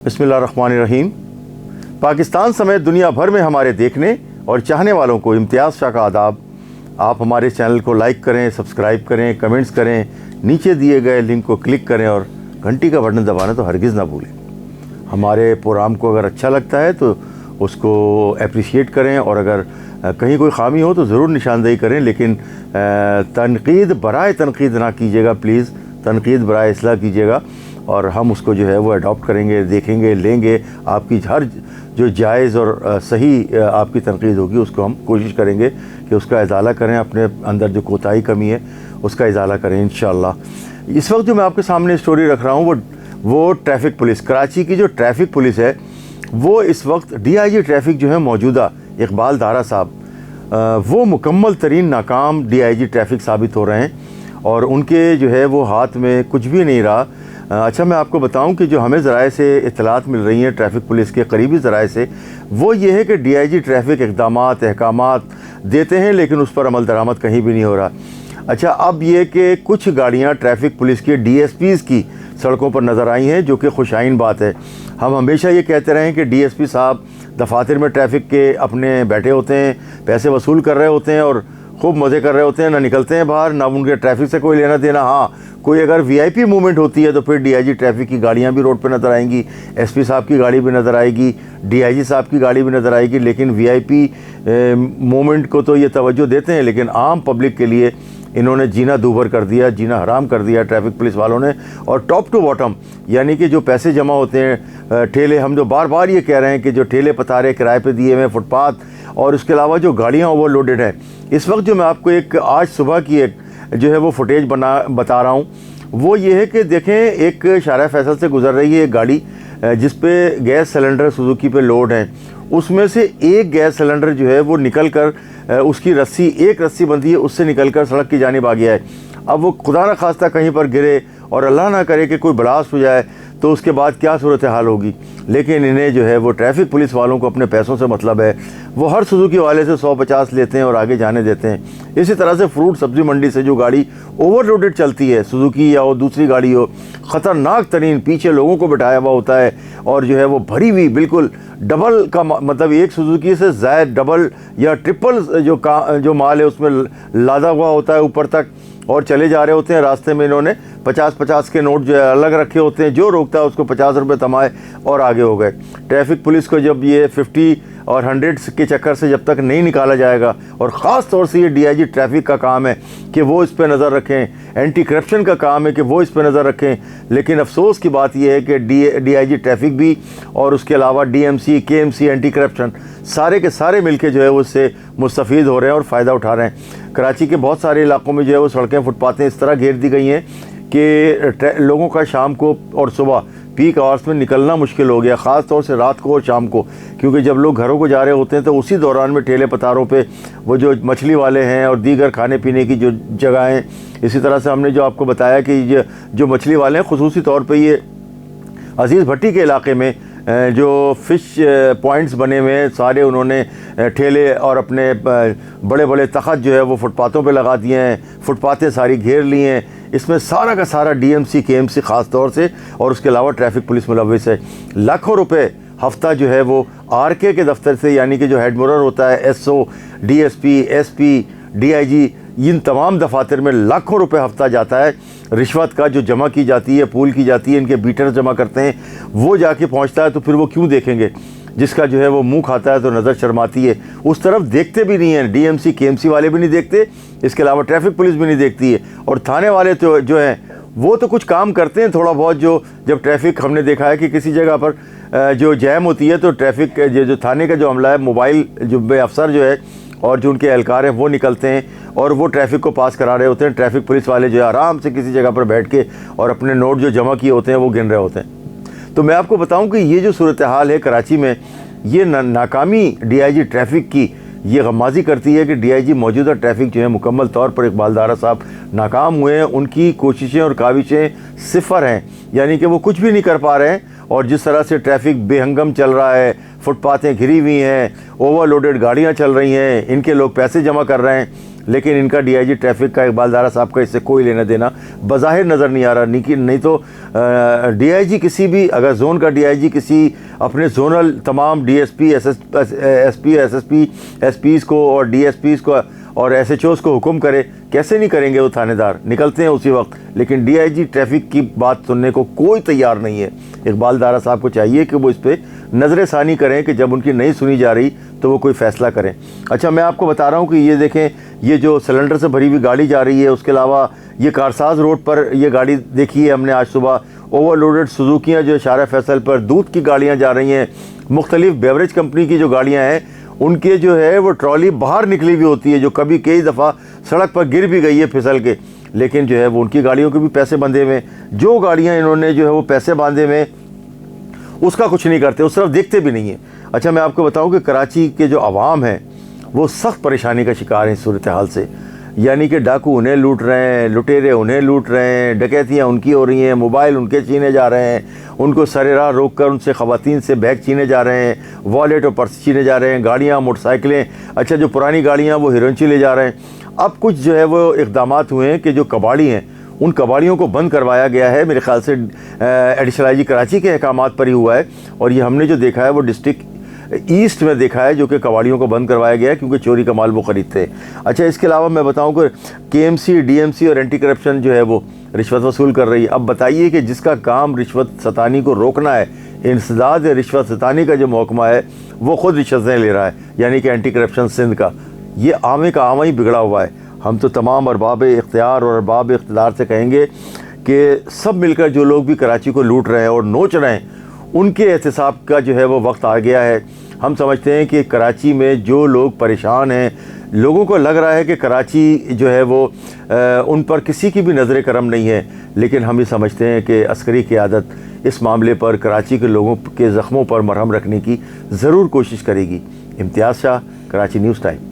बिस्मिल्लाहिर्रहमानिर्रहीम। पाकिस्तान समेत दुनिया भर में हमारे देखने और चाहने वालों को इम्तियाज़ शाह का आदाब। आप हमारे चैनल को लाइक करें, सब्सक्राइब करें, कमेंट्स करें, नीचे दिए गए लिंक को क्लिक करें और घंटी का बटन दबाना तो हरगिज़ ना भूलें। हमारे प्रोग्राम को अगर अच्छा लगता है तो उसको अप्रिशिएट करें और अगर कहीं कोई ख़ामी हो तो ज़रूर निशानदेही करें, लेकिन तनकीद बराए तनकीद ना कीजिएगा प्लीज़, तनकीद बराए इस्लाह कीजिएगा और हम उसको जो है वो अडॉप्ट करेंगे, देखेंगे, लेंगे। आपकी हर जो जायज़ और सही आपकी तनकीद होगी उसको हम कोशिश करेंगे कि उसका इजाला करें, अपने अंदर जो कोताही कमी है उसका इजाला करें इंशाअल्लाह। इस वक्त जो मैं आपके सामने स्टोरी रख रहा हूँ वो ट्रैफ़िक पुलिस, कराची की जो ट्रैफ़िक पुलिस है वो इस वक्त DIG ट्रैफ़िक जो है मौजूदा इकबाल दारा साहब, वो मुकम्मल तरीन नाकाम DIG ट्रैफ़िक साबित हो रहे हैं और उनके जो है वो हाथ में कुछ भी नहीं रहा। अच्छा, मैं आपको बताऊं कि जो हमें ज़राए से इत्तलात मिल रही हैं ट्रैफ़िक पुलिस के करीबी ज़राए से, वो ये है कि DIG ट्रैफ़िक इक़दामात अहकामात देते हैं लेकिन उस पर अमल दरामद कहीं भी नहीं हो रहा। अच्छा, अब ये कि कुछ गाड़ियां ट्रैफ़िक पुलिस के DSPs की सड़कों पर नज़र आई हैं, जो कि खुशाइन बात है। हम हमेशा ये कहते रहे हैं कि DSP साहब दफातर में ट्रैफ़िक के अपने बैठे होते हैं, पैसे वसूल कर रहे होते हैं और खूब मज़े कर रहे होते हैं, ना निकलते हैं बाहर, ना उनके ट्रैफ़िक से कोई लेना देना। हाँ, कोई अगर VIP मूवमेंट होती है तो फिर DIG ट्रैफ़िक की गाड़ियाँ भी रोड पे नज़र आएंगी, SP साहब की गाड़ी भी नज़र आएगी, DIG साहब की गाड़ी भी नज़र आएगी। लेकिन VIP मूवमेंट को तो ये तवज्जो देते हैं, लेकिन आम पब्लिक के लिए इन्होंने जीना दूभर कर दिया, जीना हराम कर दिया ट्रैफ़िक पुलिस वालों ने। और टॉप टू बॉटम यानी कि जो पैसे जमा होते हैं ठेले, हम जो बार बार ये कह रहे हैं कि जो ठेले पतारे किराए पे दिए हुए फुटपाथ और उसके अलावा जो गाड़ियाँ ओवरलोडेड हैं। इस वक्त जो मैं आपको एक आज सुबह की एक जो है वो फुटेज बता रहा हूँ, वो ये है कि देखें, एक शारा फैसल से गुजर रही है एक गाड़ी जिस पे गैस सिलेंडर सुजुकी पे लोड हैं। उसमें से एक गैस सिलेंडर जो है वो निकल कर उसकी रस्सी, एक रस्सी बंधी है, उससे निकल कर सड़क की जानिब आ गया है। अब वो खुदा न खास्ता कहीं पर गिरे और अल्लाह ना करे कि कोई ब्लास्ट हो जाए तो उसके बाद क्या सूरत हाल होगी। लेकिन इन्हें जो है वो ट्रैफ़िक पुलिस वालों को अपने पैसों से मतलब है, वो हर सुजुकी वाले से 150 लेते हैं और आगे जाने देते हैं। इसी तरह से फ्रूट सब्ज़ी मंडी से जो गाड़ी ओवरलोडेड चलती है, सुजुकी या वो दूसरी गाड़ी हो, ख़तरनाक तरीन, पीछे लोगों को बिठाया हुआ होता है और जो है वो भरी हुई बिल्कुल डबल का मतलब एक सुजुकी से ज़ायद डबल या ट्रिपल जो माल है उसमें लादा हुआ होता है ऊपर तक, और चले जा रहे होते हैं। रास्ते में इन्होंने 50-50 के नोट जो है अलग रखे होते हैं, जो रोकता है उसको 50 रुपये थमाए और आगे हो गए। ट्रैफ़िक पुलिस को जब ये 50 और 100 के चक्कर से जब तक नहीं निकाला जाएगा, और ख़ास तौर से ये DIG ट्रैफ़िक का काम है कि वो इस पर नज़र रखें, एंटी करप्शन का काम है कि वो इस पर नज़र रखें। लेकिन अफसोस की बात यह है कि DIG ट्रैफ़िक भी और उसके अलावा DMC, KMC, एंटी करप्शन सारे के सारे मिलके जो है उससे मुस्तफ़ीद हो रहे हैं और फ़ायदा उठा रहे हैं। कराची के बहुत सारे इलाकों में जो है वो सड़कें, फुटपातें इस तरह घेर दी गई हैं कि लोगों का शाम को और सुबह पीक आवर्स में निकलना मुश्किल हो गया, ख़ास तौर से रात को और शाम को, क्योंकि जब लोग घरों को जा रहे होते हैं तो उसी दौरान में ठेले पतारों पे वो जो मछली वाले हैं और दीगर खाने पीने की जो जगहें, इसी तरह से हमने जो आपको बताया कि जो मछली वाले हैं, ख़ुसूसी तौर पे ये अज़ीज़ भट्टी के इलाके में जो फ़िश पॉइंट्स बने हुए हैं, सारे उन्होंने ठेले और अपने बड़े बड़े तख़त जो है वो फुटपाथों पे लगा दिए हैं, फुटपातें सारी घेर ली हैं। इसमें सारा का सारा DMC, KMC ख़ास तौर से और उसके अलावा ट्रैफ़िक पुलिस मुलव्विस है। लाखों रुपए हफ़्ता जो है वो RK के दफ्तर से, यानी कि जो हेड मुरर होता है, SO, DSP, SP, DIG, इन तमाम दफातर में लाखों रुपए हफ़्ता जाता है रिश्वत का, जो जमा की जाती है, पूल की जाती है, इनके बीटर जमा करते हैं, वो जाके पहुंचता है। तो फिर वो क्यों देखेंगे? जिसका जो है वो मुंह खाता है तो नज़र शर्माती है, उस तरफ देखते भी नहीं हैं। DMC, KMC वाले भी नहीं देखते, इसके अलावा ट्रैफ़िक पुलिस भी नहीं देखती है। और थाने वाले तो जो हैं वो तो कुछ काम करते हैं थोड़ा बहुत, जो जब ट्रैफ़िक, हमने देखा है कि किसी जगह पर जो जैम होती है तो ट्रैफ़िक जो थाने का जो अमला है, मोबाइल जो अफसर जो है और जो उनके एहलकार हैं वो निकलते हैं और वो ट्रैफ़िक को पास करा रहे होते हैं। ट्रैफ़िक पुलिस वाले जो है आराम से किसी जगह पर बैठ के और अपने नोट जो जमा किए होते हैं वो गिन रहे होते हैं। तो मैं आपको बताऊं कि ये जो सूरत हाल है कराची में, ये नाकामी DIG ट्रैफ़िक की ये गमाज़ी करती है कि DIG मौजूदा ट्रैफ़िक जो है मुकम्मल तौर पर इकबाल दारा साहब नाकाम हुए हैं। उनकी कोशिशें और काविशें सिफर हैं, यानी कि वो कुछ भी नहीं कर पा रहे हैं। और जिस तरह से ट्रैफ़िक बेहंगम चल रहा है, फुटपातें घिरी हुई हैं, ओवरलोडेड गाड़ियां चल रही हैं, इनके लोग पैसे जमा कर रहे हैं, लेकिन इनका डीआईजी ट्रैफिक का इकबाल दारा साहब का इससे कोई लेना देना बज़ाहिर नज़र नहीं आ रहा। नहीं तो डीआईजी किसी भी, अगर जोन का डीआईजी किसी अपने जोनल तमाम डीएसपी, एसपी, एसएसपी, एसपीज़ को और डीएसपीज़ को और एसएचओज़ को हुक्म करे, कैसे नहीं करेंगे? वो थानेदार निकलते हैं उसी वक्त, लेकिन डीआईजी ट्रैफिक की बात सुनने को कोई तैयार नहीं है। इकबाल दारा साहब को चाहिए कि वो इस पर नज़र-ए-सानी करें कि जब उनकी नहीं सुनी जा रही तो वो कोई फ़ैसला करें। अच्छा, मैं आपको बता रहा हूँ कि ये देखें, ये जो सिलेंडर से भरी हुई गाड़ी जा रही है, उसके अलावा ये कारसाज रोड पर ये गाड़ी देखी है हमने आज सुबह, ओवरलोडेड सुजुकियाँ जो शारा फैसल पर दूध की गाड़ियाँ जा रही हैं, मुख्तलिफ बेवरेज कंपनी की जो गाड़ियाँ हैं उनके जो है वो ट्रॉली बाहर निकली हुई होती है, जो कभी कई दफ़ा सड़क पर गिर भी गई है फिसल के, लेकिन जो है वो उनकी गाड़ियों के भी पैसे बंधे हुए हैं। जो गाड़ियाँ इन्होंने जो है वो पैसे बांधे हुए उसका कुछ नहीं करते, उस तरफ देखते भी नहीं है। अच्छा, मैं आपको बताऊं कि कराची के जो अवाम है वो सख्त परेशानी का शिकार है इस सूरत हाल से। यानी कि डाकू उन्हें लूट रहे हैं, लुटेरे उन्हें लूट रहे हैं, डकैतियाँ उनकी हो रही हैं, मोबाइल उनके छीने जा रहे हैं, उनको सरेराह रोक कर उनसे ख़वातीन से बैग छीने जा रहे हैं, वॉलेट और पर्स छीने जा रहे हैं, गाड़ियाँ, मोटरसाइकिलें, अच्छा जो पुरानी गाड़ियाँ वो हिरोइनची ले जा रहे हैं। अब कुछ जो है वो इक़दामात हुए हैं कि जो कबाड़ी हैं उन कबाड़ियों को बंद करवाया गया है। मेरे ख्याल से एडिशनल आईजी कराची के अहकामात पर ही हुआ है, और ये हमने जो देखा है वो डिस्ट्रिक्ट ईस्ट में देखा है, जो कि कबाड़ियों को बंद करवाया गया है क्योंकि चोरी का माल वो ख़रीदते हैं। अच्छा, इसके अलावा मैं बताऊं कि केएमसी, डीएमसी और एंटी करप्शन जो है वो रिश्वत वसूल कर रही है। अब बताइए कि जिसका काम रिश्वत सतानी को रोकना है, इंसदाद रिश्वत सतानी का जो महकमा है वो ख़ुद रिश्वतें ले रहा है, यानी कि एंटी करप्शन सिंध का, ये आमे का आमा ही बिगड़ा हुआ है। हम तो तमाम अरबाब इख्तियार और अरबाब इख्तिदार से कहेंगे कि सब मिलकर जो लोग भी कराची को लूट रहे हैं और नोच रहे हैं, उनके एहतसाब का जो है वो वक्त आ गया है। हम समझते हैं कि कराची में जो लोग परेशान हैं, लोगों को लग रहा है कि कराची जो है वो उन पर किसी की भी नज़र करम नहीं है, लेकिन हम ये समझते हैं कि अस्करी क़यादत इस मामले पर कराची के लोगों के ज़ख्मों पर मरहम रखने की ज़रूर कोशिश करेगी। इम्तियाज़ शाह, कराची न्यूज़ टाइम।